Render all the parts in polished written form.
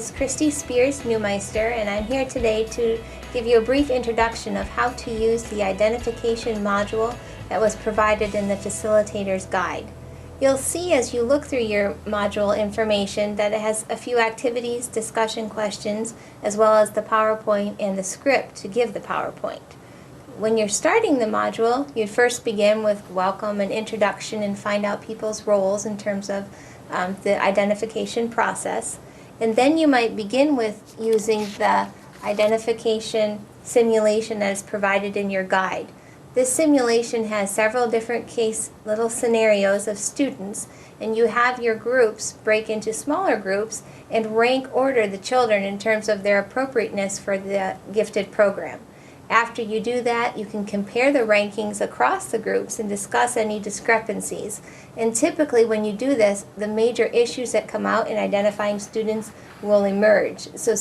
is Christy Spears Newmeister, and I'm here today to give you a brief introduction of how to use the identification module that was provided in the facilitator's guide. You'll see as you look through your module information that it has a few activities, discussion questions, as well as the PowerPoint and the script to give the PowerPoint. When you're starting the module, you'd first begin with welcome and introduction and find out people's roles in terms of the identification process. And then you might begin with using the identification simulation that is provided in your guide. This simulation has several different little scenarios of students, and you have your groups break into smaller groups and rank order the children in terms of their appropriateness for the gifted program. After you do that, you can compare the rankings across the groups and discuss any discrepancies. And typically when you do this, the major issues that come out in identifying students will emerge. So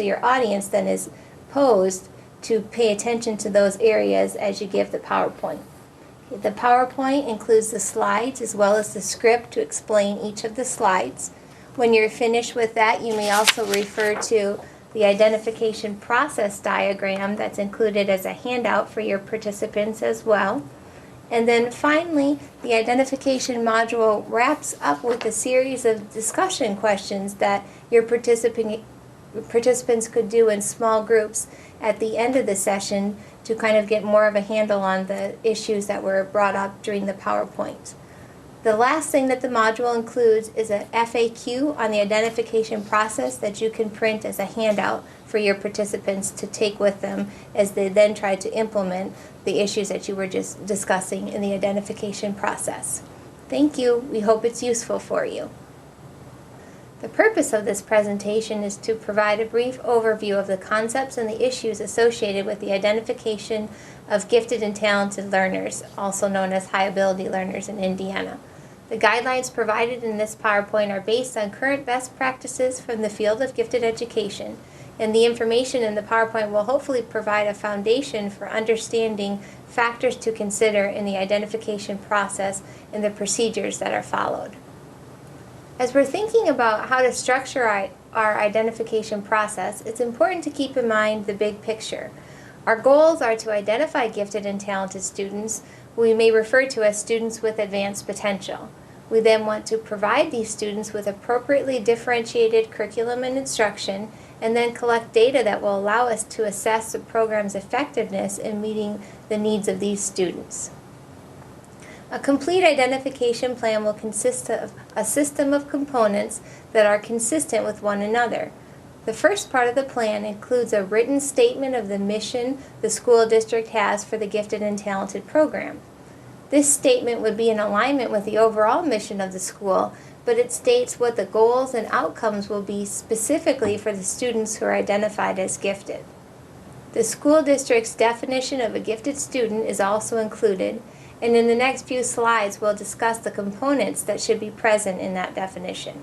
your audience then is posed to pay attention to those areas as you give the PowerPoint. The PowerPoint includes the slides as well as the script to explain each of the slides. When you're finished with that, you may also refer to the identification process diagram that's included as a handout for your participants as well. And then finally, the identification module wraps up with a series of discussion questions that your participants could do in small groups at the end of the session to kind of get more of a handle on the issues that were brought up during the PowerPoint. The last thing that the module includes is a FAQ on the identification process that you can print as a handout for your participants to take with them as they then try to implement the issues that you were just discussing in the identification process. Thank you. We hope it's useful for you. The purpose of this presentation is to provide a brief overview of the concepts and the issues associated with the identification of gifted and talented learners, also known as high ability learners in Indiana. The guidelines provided in this PowerPoint are based on current best practices from the field of gifted education, and the information in the PowerPoint will hopefully provide a foundation for understanding factors to consider in the identification process and the procedures that are followed. As we're thinking about how to structure our identification process, it's important to keep in mind the big picture. Our goals are to identify gifted and talented students who we may refer to as students with advanced potential. We then want to provide these students with appropriately differentiated curriculum and instruction, and then collect data that will allow us to assess the program's effectiveness in meeting the needs of these students. A complete identification plan will consist of a system of components that are consistent with one another. The first part of the plan includes a written statement of the mission the school district has for the gifted and talented program. This statement would be in alignment with the overall mission of the school, but it states what the goals and outcomes will be specifically for the students who are identified as gifted. The school district's definition of a gifted student is also included, and in the next few slides we'll discuss the components that should be present in that definition.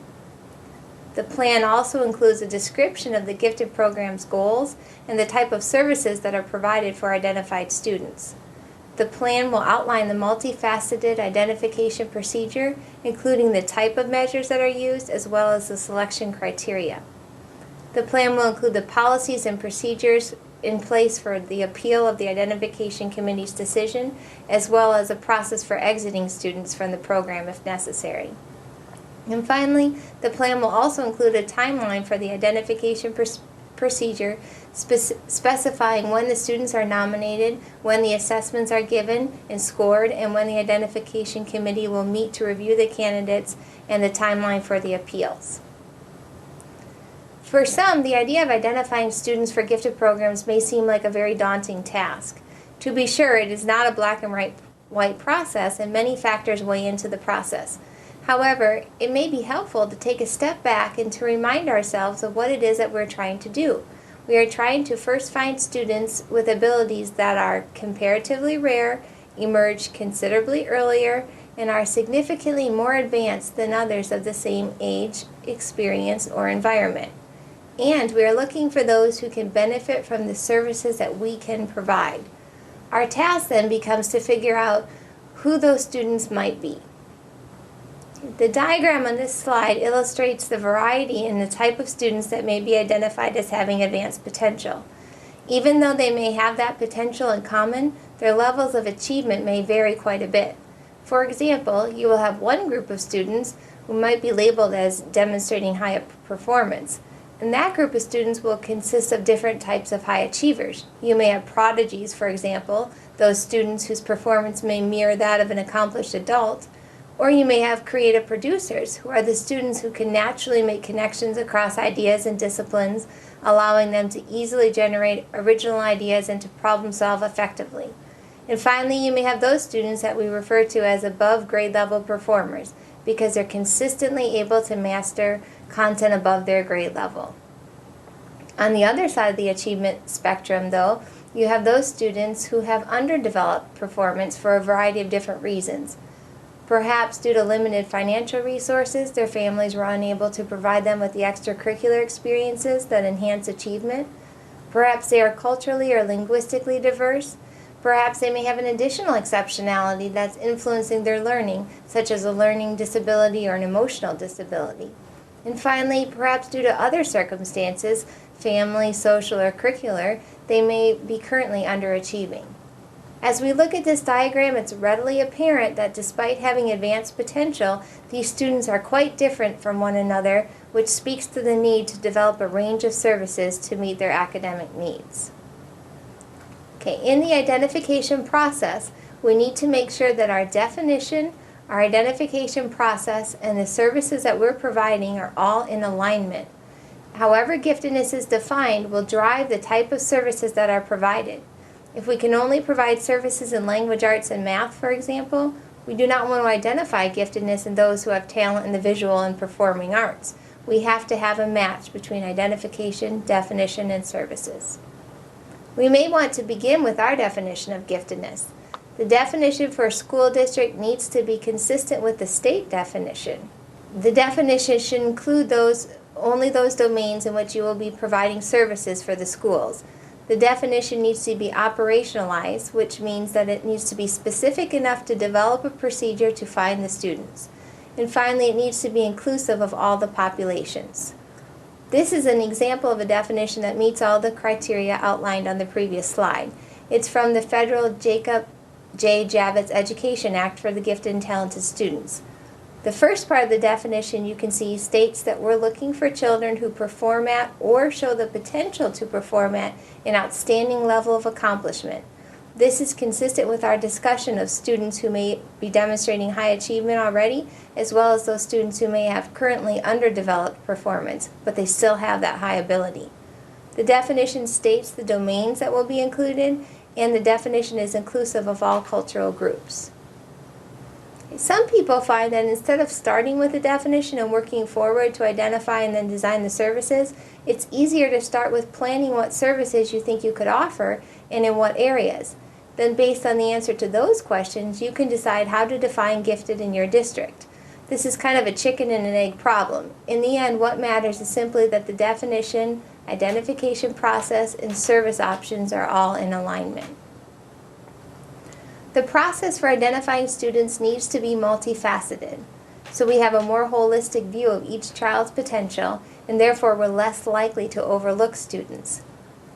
The plan also includes a description of the gifted program's goals and the type of services that are provided for identified students. The plan will outline the multifaceted identification procedure, including the type of measures that are used as well as the selection criteria. The plan will include the policies and procedures in place for the appeal of the identification committee's decision, as well as a process for exiting students from the program if necessary. And finally, the plan will also include a timeline for the identification procedure, specifying when the students are nominated, when the assessments are given and scored, and when the identification committee will meet to review the candidates, and the timeline for the appeals. For some, the idea of identifying students for gifted programs may seem like a very daunting task. To be sure, it is not a black and white process, and many factors weigh into the process. However, it may be helpful to take a step back and to remind ourselves of what it is that we're trying to do. We are trying to first find students with abilities that are comparatively rare, emerge considerably earlier, and are significantly more advanced than others of the same age, experience, or environment. And we are looking for those who can benefit from the services that we can provide. Our task then becomes to figure out who those students might be. The diagram on this slide illustrates the variety in the type of students that may be identified as having advanced potential. Even though they may have that potential in common, their levels of achievement may vary quite a bit. For example, you will have one group of students who might be labeled as demonstrating high performance, and that group of students will consist of different types of high achievers. You may have prodigies, for example, those students whose performance may mirror that of an accomplished adult, or you may have creative producers, who are the students who can naturally make connections across ideas and disciplines, allowing them to easily generate original ideas and to problem solve effectively. And finally, you may have those students that we refer to as above grade level performers, because they're consistently able to master content above their grade level. On the other side of the achievement spectrum, though, you have those students who have underdeveloped performance for a variety of different reasons. Perhaps due to limited financial resources, their families were unable to provide them with the extracurricular experiences that enhance achievement. Perhaps they are culturally or linguistically diverse. Perhaps they may have an additional exceptionality that's influencing their learning, such as a learning disability or an emotional disability. And finally, perhaps due to other circumstances, family, social, or curricular, they may be currently underachieving. As we look at this diagram, it's readily apparent that despite having advanced potential, these students are quite different from one another, which speaks to the need to develop a range of services to meet their academic needs. Okay, in the identification process, we need to make sure that our definition, our identification process, and the services that we're providing are all in alignment. However giftedness is defined will drive the type of services that are provided. If we can only provide services in language arts and math, for example, we do not want to identify giftedness in those who have talent in the visual and performing arts. We have to have a match between identification, definition, and services. We may want to begin with our definition of giftedness. The definition for a school district needs to be consistent with the state definition. The definition should include only those domains in which you will be providing services for the schools. The definition needs to be operationalized, which means that it needs to be specific enough to develop a procedure to find the students. And finally, it needs to be inclusive of all the populations. This is an example of a definition that meets all the criteria outlined on the previous slide. It's from the federal Jacob J. Javits Education Act for the Gifted and Talented Students. The first part of the definition you can see states that we're looking for children who perform at or show the potential to perform at an outstanding level of accomplishment. This is consistent with our discussion of students who may be demonstrating high achievement already, as well as those students who may have currently underdeveloped performance, but they still have that high ability. The definition states the domains that will be included, and the definition is inclusive of all cultural groups. Some people find that instead of starting with a definition and working forward to identify and then design the services, it's easier to start with planning what services you think you could offer and in what areas. Then based on the answer to those questions, you can decide how to define gifted in your district. This is kind of a chicken and an egg problem. In the end, what matters is simply that the definition, identification process, and service options are all in alignment. The process for identifying students needs to be multifaceted, so we have a more holistic view of each child's potential, and therefore we're less likely to overlook students.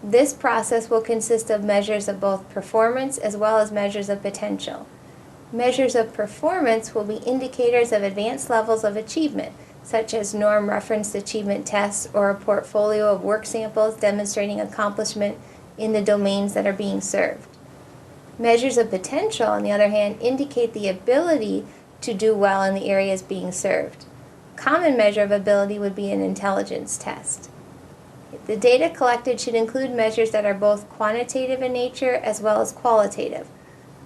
This process will consist of measures of both performance as well as measures of potential. Measures of performance will be indicators of advanced levels of achievement, such as norm-referenced achievement tests or a portfolio of work samples demonstrating accomplishment in the domains that are being served. Measures of potential, on the other hand, indicate the ability to do well in the areas being served. A common measure of ability would be an intelligence test. The data collected should include measures that are both quantitative in nature as well as qualitative.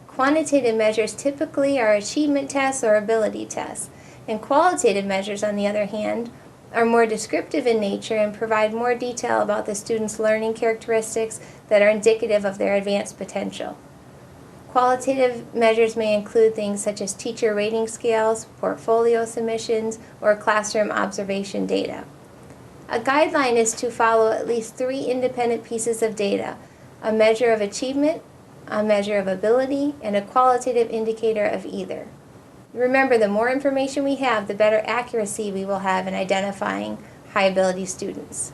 Quantitative measures typically are achievement tests or ability tests, and qualitative measures, on the other hand, are more descriptive in nature and provide more detail about the student's learning characteristics that are indicative of their advanced potential. Qualitative measures may include things such as teacher rating scales, portfolio submissions, or classroom observation data. A guideline is to follow at least 3 independent pieces of data: a measure of achievement, a measure of ability, and a qualitative indicator of either. Remember, the more information we have, the better accuracy we will have in identifying high-ability students.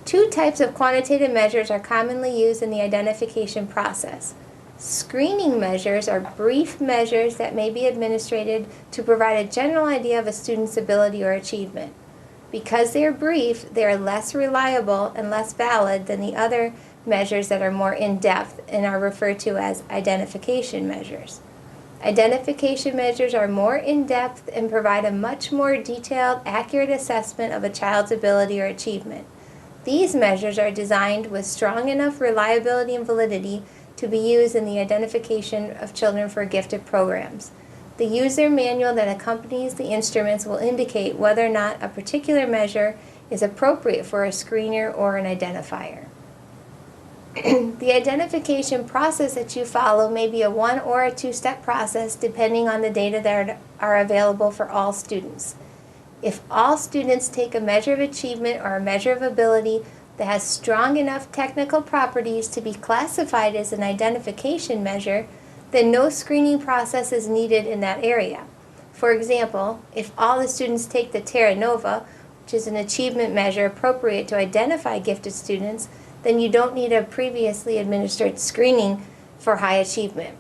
Two types of quantitative measures are commonly used in the identification process. Screening measures are brief measures that may be administered to provide a general idea of a student's ability or achievement. Because they are brief, they are less reliable and less valid than the other measures that are more in-depth and are referred to as identification measures. Identification measures are more in-depth and provide a much more detailed, accurate assessment of a child's ability or achievement. These measures are designed with strong enough reliability and validity to be used in the identification of children for gifted programs. The user manual that accompanies the instruments will indicate whether or not a particular measure is appropriate for a screener or an identifier. The identification process that you follow may be a one or a two-step process depending on the data that are available for all students. If all students take a measure of achievement or a measure of ability that has strong enough technical properties to be classified as an identification measure, then no screening process is needed in that area. For example, if all the students take the Terra Nova, which is an achievement measure appropriate to identify gifted students, then you don't need a previously administered screening for high achievement.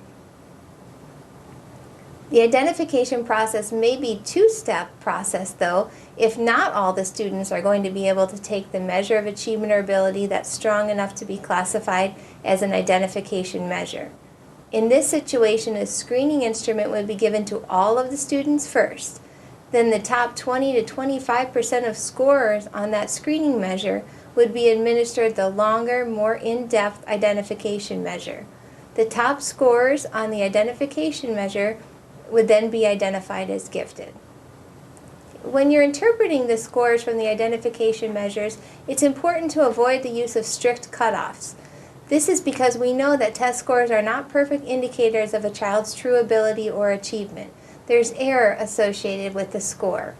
The identification process may be a two-step process, though, if not all the students are going to be able to take the measure of achievement or ability that's strong enough to be classified as an identification measure. In this situation, a screening instrument would be given to all of the students first. Then the top 20 to 25% of scorers on that screening measure would be administered the longer, more in-depth identification measure. The top scorers on the identification measure would then be identified as gifted. When you're interpreting the scores from the identification measures, it's important to avoid the use of strict cutoffs. This is because we know that test scores are not perfect indicators of a child's true ability or achievement. There's error associated with the score.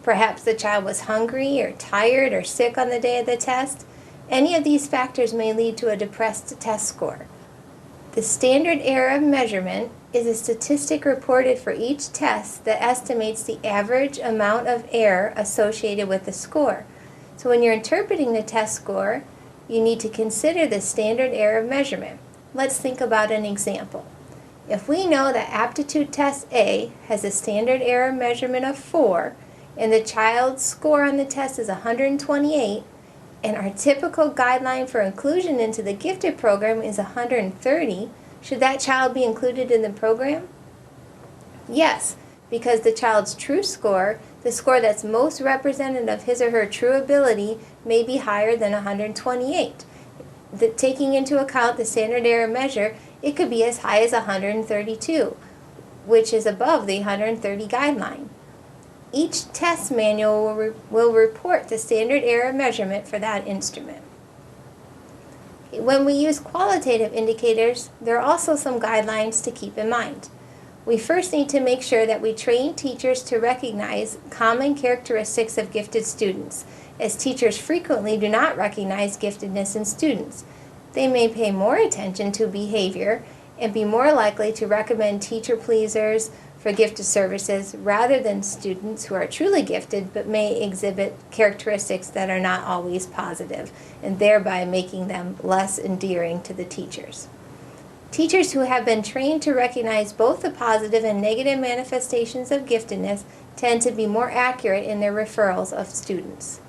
Perhaps the child was hungry or tired or sick on the day of the test. Any of these factors may lead to a depressed test score. The standard error of measurement is a statistic reported for each test that estimates the average amount of error associated with the score. So when you're interpreting the test score, you need to consider the standard error of measurement. Let's think about an example. If we know that aptitude test A has a standard error measurement of 4, and the child's score on the test is 128, and our typical guideline for inclusion into the gifted program is 130, should that child be included in the program? Yes, because the child's true score, the score that's most representative of his or her true ability, may be higher than 128. Taking into account the standard error measure, it could be as high as 132, which is above the 130 guideline. Each test manual will report the standard error measurement for that instrument. When we use qualitative indicators, there are also some guidelines to keep in mind. We first need to make sure that we train teachers to recognize common characteristics of gifted students, as teachers frequently do not recognize giftedness in students. They may pay more attention to behavior and be more likely to recommend teacher pleasers for gifted services rather than students who are truly gifted but may exhibit characteristics that are not always positive, and thereby making them less endearing to the teachers. Teachers who have been trained to recognize both the positive and negative manifestations of giftedness tend to be more accurate in their referrals of students.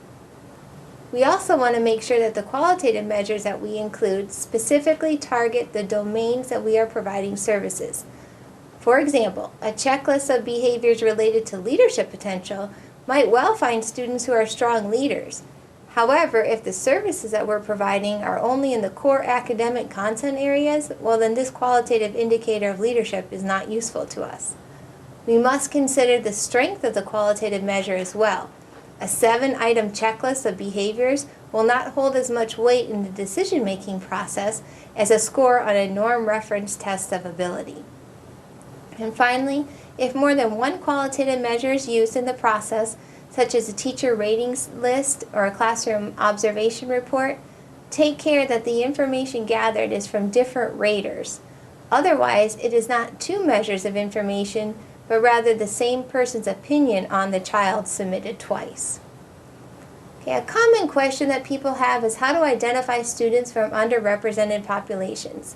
We also want to make sure that the qualitative measures that we include specifically target the domains that we are providing services. For example, a checklist of behaviors related to leadership potential might well find students who are strong leaders. However, if the services that we're providing are only in the core academic content areas, well then this qualitative indicator of leadership is not useful to us. We must consider the strength of the qualitative measure as well. A 7-item checklist of behaviors will not hold as much weight in the decision-making process as a score on a norm reference test of ability. And finally, if more than one qualitative measure is used in the process, such as a teacher ratings list or a classroom observation report, take care that the information gathered is from different raters. Otherwise, it is not two measures of information, but rather the same person's opinion on the child submitted twice. Okay, a common question that people have is how to identify students from underrepresented populations.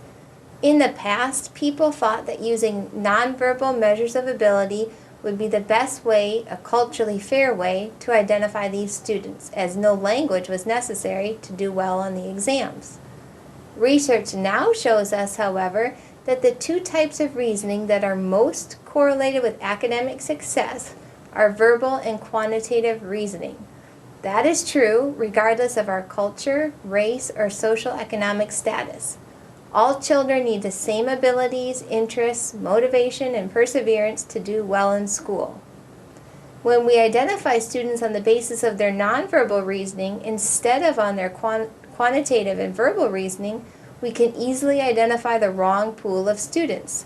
In the past, people thought that using nonverbal measures of ability would be the best way, a culturally fair way, to identify these students, as no language was necessary to do well on the exams. Research now shows us, however, that the two types of reasoning that are most correlated with academic success are verbal and quantitative reasoning. That is true regardless of our culture, race, or social economic status. All children need the same abilities, interests, motivation, and perseverance to do well in school. When we identify students on the basis of their nonverbal reasoning instead of on their quantitative and verbal reasoning, we can easily identify the wrong pool of students.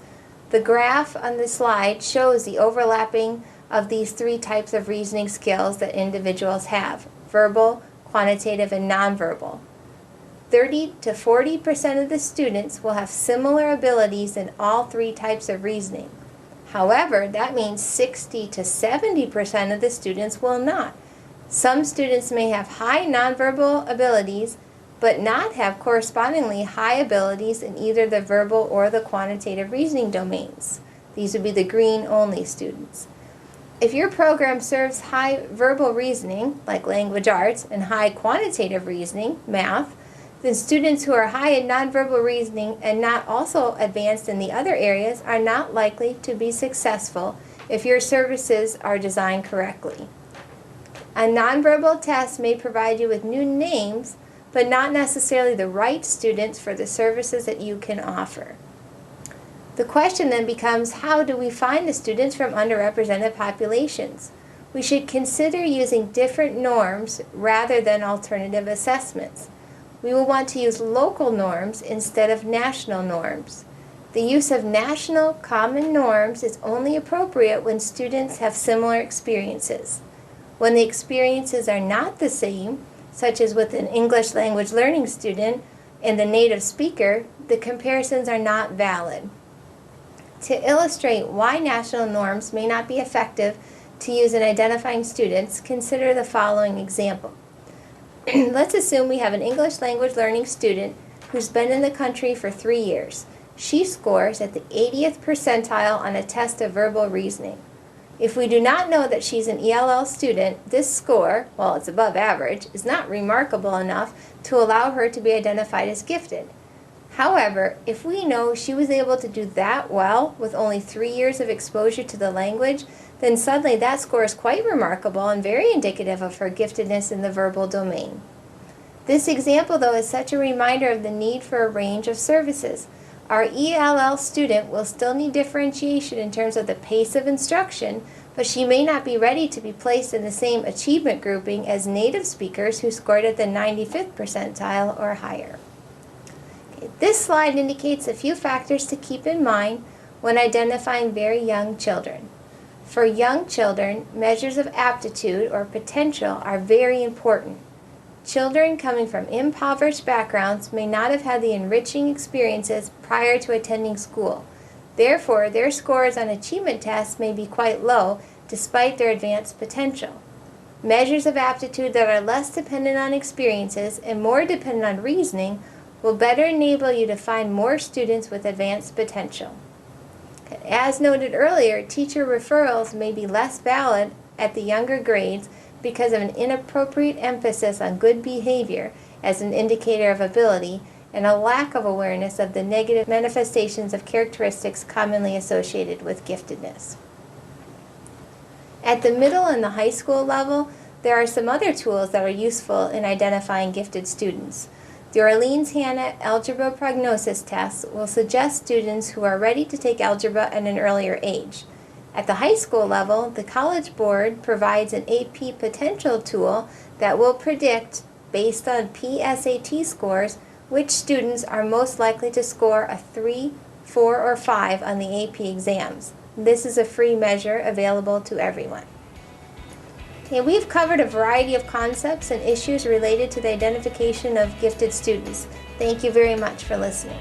The graph on the slide shows the overlapping of these three types of reasoning skills that individuals have: verbal, quantitative, and nonverbal. 30 to 40% of the students will have similar abilities in all three types of reasoning. However, that means 60 to 70% of the students will not. Some students may have high nonverbal abilities, but not have correspondingly high abilities in either the verbal or the quantitative reasoning domains. These would be the green-only students. If your program serves high verbal reasoning, like language arts, and high quantitative reasoning, math, then students who are high in nonverbal reasoning and not also advanced in the other areas are not likely to be successful if your services are designed correctly. A nonverbal test may provide you with new names, but not necessarily the right students for the services that you can offer. The question then becomes, how do we find the students from underrepresented populations? We should consider using different norms rather than alternative assessments. We will want to use local norms instead of national norms. The use of national common norms is only appropriate when students have similar experiences. When the experiences are not the same, such as with an English language learning student and the native speaker, the comparisons are not valid. To illustrate why national norms may not be effective to use in identifying students, consider the following example. Let's assume we have an English language learning student who's been in the country for 3 years. She scores at the 80th percentile on a test of verbal reasoning. If we do not know that she's an ELL student, this score, while it's above average, is not remarkable enough to allow her to be identified as gifted. However, if we know she was able to do that well with only 3 years of exposure to the language, then suddenly that score is quite remarkable and very indicative of her giftedness in the verbal domain. This example, though, is such a reminder of the need for a range of services. Our ELL student will still need differentiation in terms of the pace of instruction, but she may not be ready to be placed in the same achievement grouping as native speakers who scored at the 95th percentile or higher. This slide indicates a few factors to keep in mind when identifying very young children. For young children, measures of aptitude or potential are very important. Children coming from impoverished backgrounds may not have had the enriching experiences prior to attending school. Therefore, their scores on achievement tests may be quite low despite their advanced potential. Measures of aptitude that are less dependent on experiences and more dependent on reasoning will better enable you to find more students with advanced potential. As noted earlier, teacher referrals may be less valid at the younger grades because of an inappropriate emphasis on good behavior as an indicator of ability and a lack of awareness of the negative manifestations of characteristics commonly associated with giftedness. At the middle and the high school level, there are some other tools that are useful in identifying gifted students. The Orleans-Hanna Algebra Prognosis Test will suggest students who are ready to take algebra at an earlier age. At the high school level, the College Board provides an AP potential tool that will predict, based on PSAT scores, which students are most likely to score a 3, 4, or 5 on the AP exams. This is a free measure available to everyone. Okay, we've covered a variety of concepts and issues related to the identification of gifted students. Thank you very much for listening.